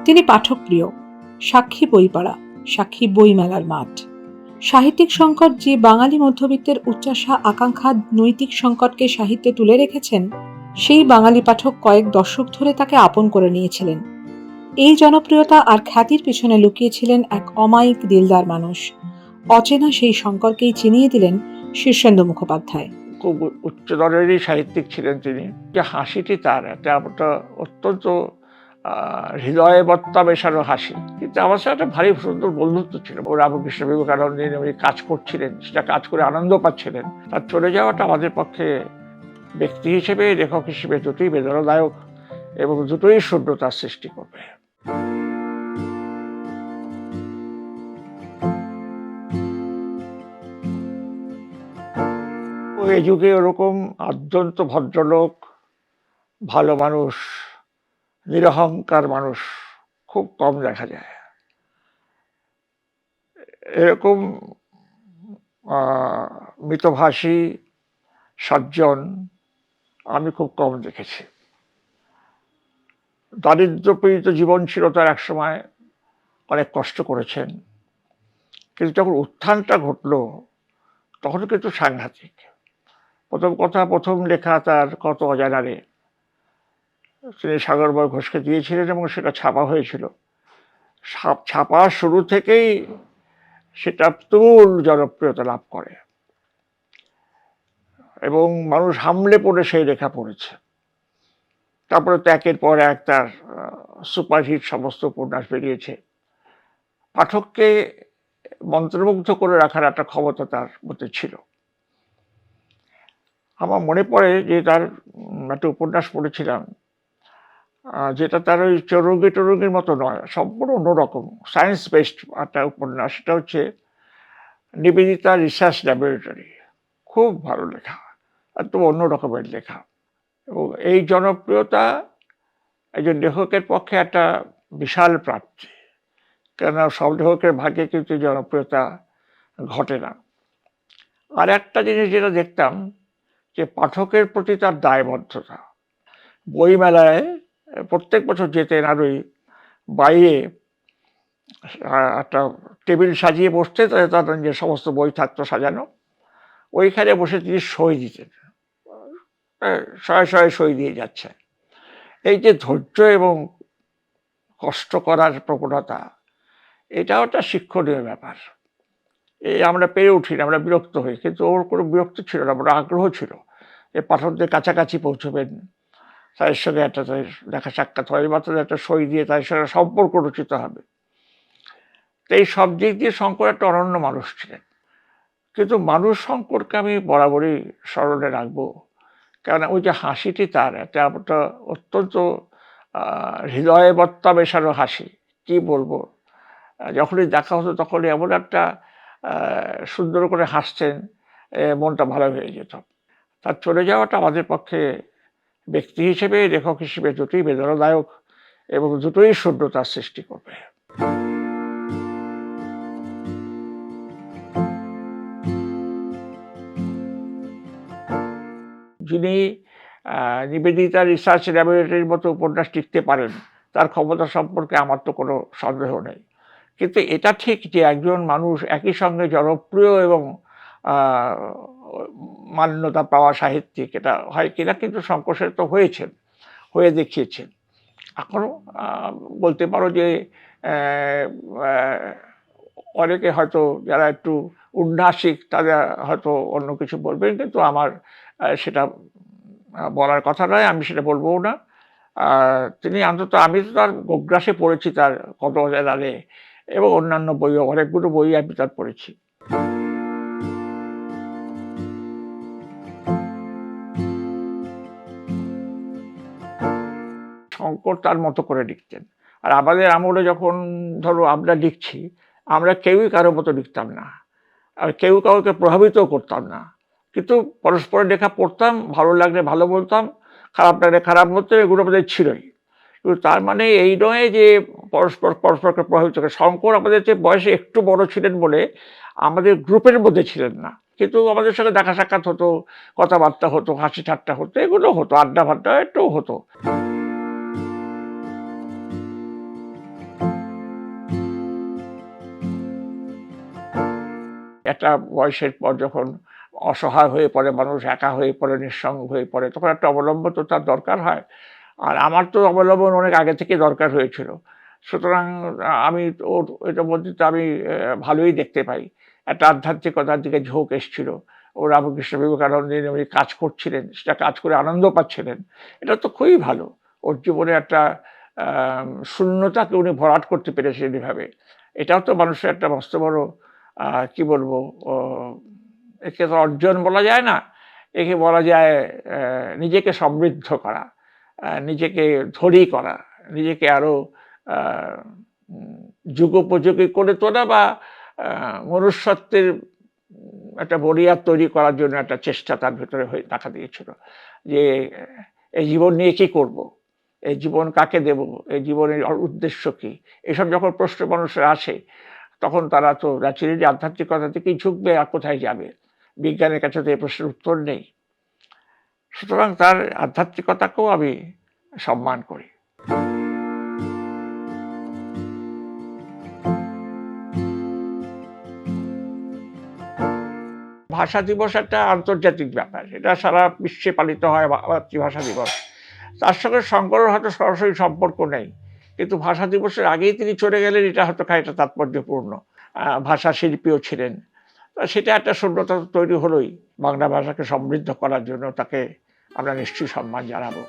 তিনি পাঠকপ্রিয়, সাক্ষী বই পড়া, সাক্ষী বইমেলার মাঠ। সাহিত্যিক সংকট যে বাঙালি মধ্যবিত্তের উচ্চাশা আকাঙ্ক্ষা নৈতিক সংকটকে সাহিত্যে তুলে রেখেছেন, সেই বাঙালি পাঠক কয়েক দশক ধরে তাকে আপন করে নিয়েছিলেন। এই জনপ্রিয়তা আর খ্যাতির পিছনে লুকিয়েছিলেন এক অমায়িক দিলদার মানুষ। অচেনা সেই শঙ্করকেই চিনিয়ে দিলেন শীর্ষেন্দু মুখোপাধ্যায়। খুব উচ্চদরেরই সাহিত্যিক ছিলেন তিনি। যে হাসিটি তার একটা অত্যন্ত হৃদয়ে বত্তা মেশানো হাসি, কিন্তু আমার সাথে একটা ভারী সুন্দর বন্ধুত্ব ছিল। ও রামকৃষ্ণ বিবেকানন্দের উনি কাজ করছিলেন, সেটা কাজ করে আনন্দ পাচ্ছিলেন। তার চলে যাওয়াটা আমাদের পক্ষে ব্যক্তি হিসেবে, লেখক হিসেবে দুটোই বেদনাদায়ক এবং দুটোই শূন্যতার সৃষ্টি করবে। এই যুগে ওরকম অত্যন্ত ভদ্রলোক, ভালো মানুষ, নিরহংকার মানুষ খুব কম দেখা যায়। এরকম মিতভাষী সজ্জন আমি খুব কম দেখেছি। দারিদ্র্যপীড়িত জীবন ছিল তার, একসময় অনেক কষ্ট করেছেন, কিন্তু যখন উত্থানটা ঘটলো তখন কিন্তু সাংঘাতিক। প্রথম লেখা তার কত অজানারে তিনি সাগরবর ঘোষকে দিয়েছিলেন এবং সেটা ছাপা হয়েছিল। ছাপা শুরু থেকেই সেটা তুমুল জনপ্রিয়তা লাভ করে এবং মানুষ হামলে পড়ে সেই লেখা পড়েছে। তারপরে তো একের পর এক তার সুপারহিট সমস্ত উপন্যাস বেরিয়েছে। পাঠককে মন্ত্রমুগ্ধ করে রাখার একটা ক্ষমতা তার মধ্যে ছিল। আমার মনে পড়ে যে তার একটা উপন্যাস পড়েছিলাম, যেটা তার ওই চৌরঙ্গির মতো নয়, সম্পূর্ণ অন্যরকম, সায়েন্স বেসড একটা উপন্যাস। সেটা হচ্ছে নিবেদিতা রিসার্চ ল্যাবরেটরি। খুব ভালো লেখা, একদম অন্য রকমের লেখা। এবং এই জনপ্রিয়তা একজন লেখকের পক্ষে একটা বিশাল প্রাপ্তি, কেননা সব লেখকের ভাগ্যে কিন্তু জনপ্রিয়তা ঘটে না। আর একটা জিনিস যেটা দেখতাম, যে পাঠকের প্রতি তার দায়বদ্ধতা। বইমেলায় প্রত্যেক বছর যেতেন, আর ওই বাইরে একটা টেবিল সাজিয়ে বসতেন, তার যে সমস্ত বই থাকতো সাজানো, ওইখানে বসে তিনি সই দিতেন, শয়ে শয়ে সই দিয়ে যাচ্ছে। এই যে ধৈর্য এবং কষ্ট করার প্রবণতা, এটাও একটা শিক্ষণীয় ব্যাপার। এই আমরা পেরে উঠি না, আমরা বিরক্ত হই, কিন্তু ওর কোনো বিরক্ত ছিল না, বড় আগ্রহ ছিল যে পাঠকদের কাছাকাছি পৌঁছবেন, তাদের সঙ্গে একটা তাদের দেখা সাক্ষাৎ হয়, মাত্র একটা সই দিয়ে তাদের সঙ্গে সম্পর্ক রচিত হবে। তো এই সব দিক দিয়ে শঙ্কর একটা অনন্য মানুষ ছিলেন। কিন্তু মানুষ শঙ্করকে আমি বরাবরই স্মরণে রাখবো, কেননা ওই যে হাসিটি তার একটা অত্যন্ত হৃদয়ে বত্তা মেশানো হাসি। কি বলবো, যখনই দেখা হতো তখনই এমন একটা সুন্দর করে হাসছেন, মনটা ভালো হয়ে যেত। তার চলে যাওয়াটা আমাদের পক্ষে ব্যক্তি হিসেবে, লেখক হিসেবে দুটোই বেদনাদায়ক এবং দুটোই শূন্যতার সৃষ্টি করবে। যিনি নিবেদিতা রিসার্চ ল্যাবরেটরির মতো উপন্যাস লিখতে পারেন, তার ক্ষমতা সম্পর্কে আমার তো কোনো সন্দেহ নেই। কিন্তু এটা ঠিক যে একজন মানুষ একই সঙ্গে জনপ্রিয় এবং মান্যতা পাওয়া সাহিত্যিক, এটা হয় কিনা, কিন্তু শঙ্কর সেন তো হয়েছেন, হয়ে দেখিয়েছেন। এখনো বলতে পারো যে অনেকে হয়তো যারা একটু উন্নাসিক তারা হয়তো অন্য কিছু বলবেন, কিন্তু আমার সেটা বলার কথা নয়, আমি সেটা বলবও না। তিনি অন্তত, আমি তো তার গোগ্রাসে পড়েছি, তার কত অজানারে, এবং অন্যান্য বইও, অনেকগুলো বই আমি তার পড়েছি। শঙ্কর তার মতো করে লিখতেন। আর আমাদের আমলে যখন ধরো আমরা লিখছি, আমরা কেউই কারো মতো লিখতাম না, আর কেউ কাউকে প্রভাবিতও করতাম না, কিন্তু পরস্পরের লেখা পড়তাম, ভালো লাগলে ভালো বলতাম, খারাপ লাগলে খারাপ বলতাম, এগুলো আমাদের ছিলই। কিন্তু তার মানে এই নয় যে পরস্পরকে প্রভাবিত করে। শঙ্কর আমাদের যে বয়সে একটু বড় ছিলেন বলে আমাদের গ্রুপের মধ্যে ছিলেন না, কিন্তু আমাদের সঙ্গে দেখা সাক্ষাৎ হতো, কথাবার্তা হতো, হাসি ঠাট্টা হতো, এগুলো হতো, আড্ডা ফাড্ডা একটু হতো। একটা বয়সের পর যখন অসহায় হয়ে পড়ে মানুষ, একা হয়ে পড়ে, নিঃসঙ্গ হয়ে পড়ে, তখন একটা অবলম্বন তো তার দরকার হয়। আর আমার তো অবলম্বন অনেক আগে থেকে দরকার হয়েছিল। সুতরাং আমি ওর এটার মধ্যে তো আমি ভালোই দেখতে পাই। একটা আধ্যাত্মিকতার দিকে ঝোঁক এসছিল। ও রামকৃষ্ণ বিবেকানন্দের উনি কাজ করছিলেন, সেটা কাজ করে আনন্দ পাচ্ছিলেন। এটা তো খুবই ভালো। ওর জীবনে একটা আ শূন্যতাকে উনি ভরাট করতে পেরেছেন এভাবে। এটাও তো মানুষের একটা মস্ত বড় আ কি বলবো, ও একে তো অর্জন বলা যায় না। একে বলা যায় নিজেকে সমৃদ্ধ করা, নিজেকে ধনী করা, নিজেকে আরো আ উম যুগোপযোগী করে তোলা বা আ মনুষ্যত্বের একটা বুনিয়াদ তৈরি করার জন্য একটা চেষ্টা তার ভেতরে দেখা দিয়েছিল। যে এই জীবন নিয়ে কি করব? এই জীবন কাকে দেব? এই জীবনের উদ্দেশ্য কি? এসব যখন প্রশ্ন মানুষের আসে, তখন তারা তো ন্যাচুরালি আধ্যাত্মিকতা থেকেই ঝুঁকবে, আর কোথায় যাবে? বিজ্ঞানের কাছে তো এই প্রশ্নের উত্তর নেই। সুতরাং তার আধ্যাত্মিকতাকেও আমি সম্মান করি। ভাষা দিবস একটা আন্তর্জাতিক ব্যাপার। এটা সারা বিশ্বে পালিত হয় মাতৃভাষা দিবস। তার সঙ্গে শঙ্করের হয়তো সরাসরি সম্পর্ক নেই। কিন্তু ভাষা দিবসের আগেই তিনি চলে গেলেন, এটা হয়তো খানিকটা তাৎপর্যপূর্ণ। ভাষা শিল্পীও ছিলেন। সেটা একটা শূন্যতা তৈরি হলোই। বাংলা ভাষাকে সমৃদ্ধ করার জন্য তাকে আমরা নিশ্চয়ই সম্মান জানাবো।